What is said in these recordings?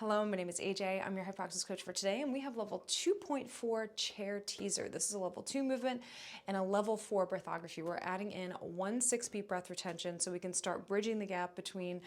Hello, my name is AJ. I'm your HYPOXiX coach for today, and we have level 2.4 chair teaser. This is a level 2 movement and a level 4 breathography. We're adding in 1 6-beat breath retention so we can start bridging the gap between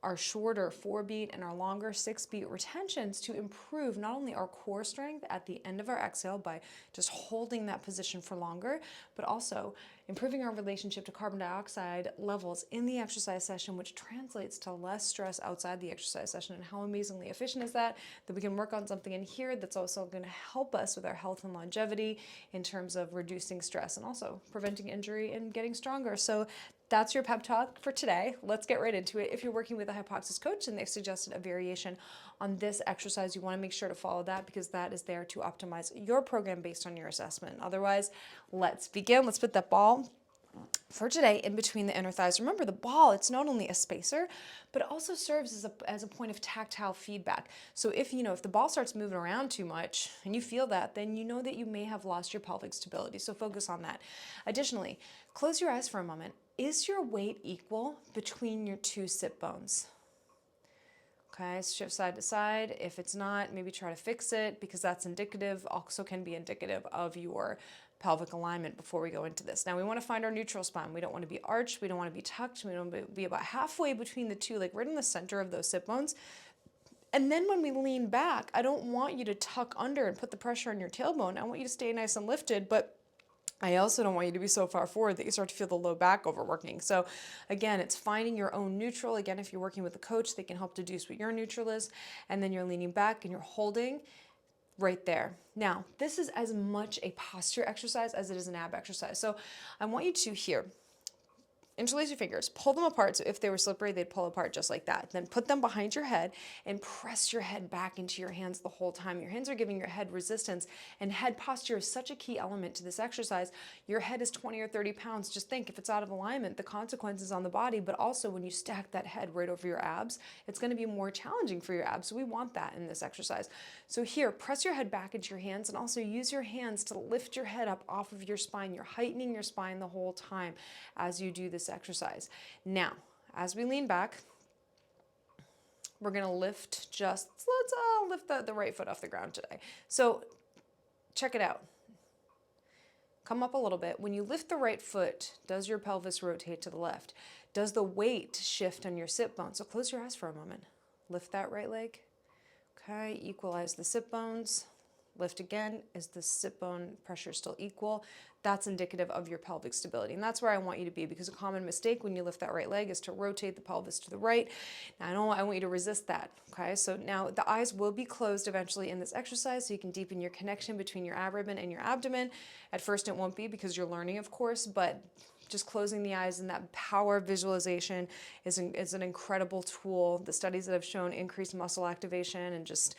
our shorter 4-beat and our longer 6-beat retentions to improve not only our core strength at the end of our exhale by just holding that position for longer, but also improving our relationship to carbon dioxide levels in the exercise session, which translates to less stress outside the exercise session. And how amazingly efficient is that we can work on something in here that's also going to help us with our health and longevity in terms of reducing stress and also preventing injury and getting stronger. So that's your pep talk for today. Let's get right into it. If you're working with a HYPOXiX coach and they've suggested a variation on this exercise, you want to make sure to follow that because that is there to optimize your program based on your assessment. Otherwise, let's begin. Let's put that ball for today in between the inner thighs. Remember, the ball, it's not only a spacer, but it also serves as a point of tactile feedback. So if the ball starts moving around too much and you feel that, then you know that you may have lost your pelvic stability. So focus on that. Additionally, close your eyes for a moment. Is your weight equal between your two sit bones? Okay, shift side to side. If it's not, maybe try to fix it because that's indicative, also can be indicative of your pelvic alignment before we go into this. Now we want to find our neutral spine. We don't want to be arched, we don't want to be tucked, we don't want to be about halfway between the two, like right in the center of those sit bones. And then when we lean back, I don't want you to tuck under and put the pressure on your tailbone. I want you to stay nice and lifted, but I also don't want you to be so far forward that you start to feel the low back overworking. So again, it's finding your own neutral. Again, if you're working with a coach, they can help deduce what your neutral is. And then you're leaning back and you're holding right there. Now, this is as much a posture exercise as it is an ab exercise. So I want you to here, interlace your fingers, pull them apart. So if they were slippery, they'd pull apart just like that. Then put them behind your head and press your head back into your hands the whole time. Your hands are giving your head resistance, and head posture is such a key element to this exercise. Your head is 20 or 30 pounds. Just think, if it's out of alignment, the consequences on the body, but also when you stack that head right over your abs, it's going to be more challenging for your abs. So we want that in this exercise. So here, press your head back into your hands and also use your hands to lift your head up off of your spine. You're heightening your spine the whole time as you do this exercise. Now, as we lean back, we're going to lift let's lift the right foot off the ground today. So check it out. Come up a little bit. When you lift the right foot, does your pelvis rotate to the left? Does the weight shift on your sit bone? So close your eyes for a moment. Lift that right leg. Okay, equalize the sit bones. Lift again. Is the sit bone pressure still equal? That's indicative of your pelvic stability. And that's where I want you to be, because a common mistake when you lift that right leg is to rotate the pelvis to the right. Now, I want you to resist that. Okay, so now the eyes will be closed eventually in this exercise so you can deepen your connection between your abdomen and your abdomen. At first it won't be because you're learning, of course, but just closing the eyes and that power visualization is an incredible tool. The studies that have shown increased muscle activation and just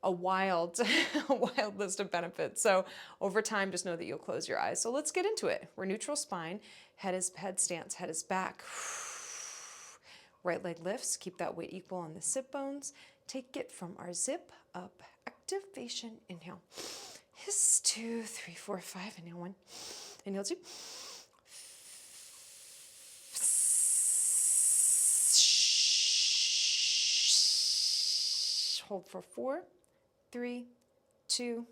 a wild list of benefits. So over time, just know that you'll close your eyes. So let's get into it. We're neutral spine, head stance, head is back. Right leg lifts, keep that weight equal on the sit bones. Take it from our zip up activation. Inhale. Hiss, 2, 3, 4, 5. Inhale, 1. Inhale, 2. Hold for 4, 3, 2,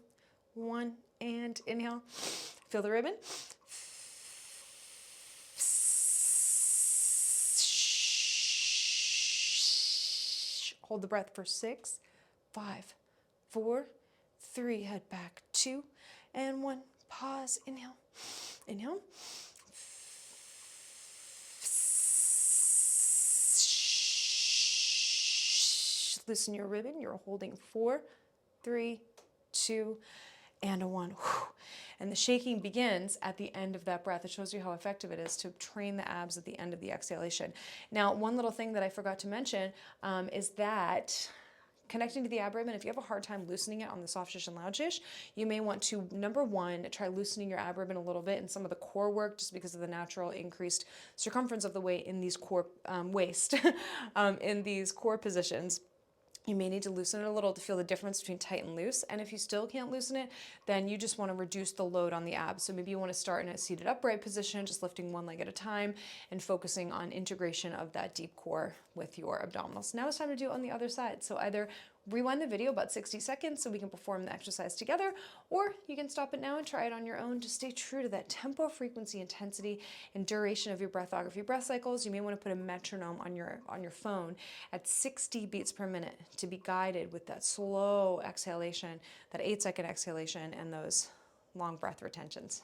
1, and inhale. Feel the ribbon. Hold the breath for 6, 5, 4, 3. Head back. 2 and 1. Pause. Inhale. Inhale. Loosen your ribbon. You're holding 4, 3, 2, and a 1. And the shaking begins at the end of that breath. It shows you how effective it is to train the abs at the end of the exhalation. Now, one little thing that I forgot to mention is that connecting to the abdomen, if you have a hard time loosening it on the soft shish and loud shish, you may want to, number one, try loosening your abdomen a little bit in some of the core work, just because of the natural increased circumference of the weight in these core waist, in these core positions. You may need to loosen it a little to feel the difference between tight and loose. And if you still can't loosen it, then you just want to reduce the load on the abs. So maybe you want to start in a seated upright position, just lifting one leg at a time and focusing on integration of that deep core with your abdominals. Now it's time to do it on the other side. So either rewind the video about 60 seconds so we can perform the exercise together, or you can stop it now and try it on your own. Just stay true to that tempo, frequency, intensity, and duration of your breathography breath cycles. You may want to put a metronome on your phone at 60 beats per minute to be guided with that slow exhalation, that 8-second exhalation, and those long breath retentions.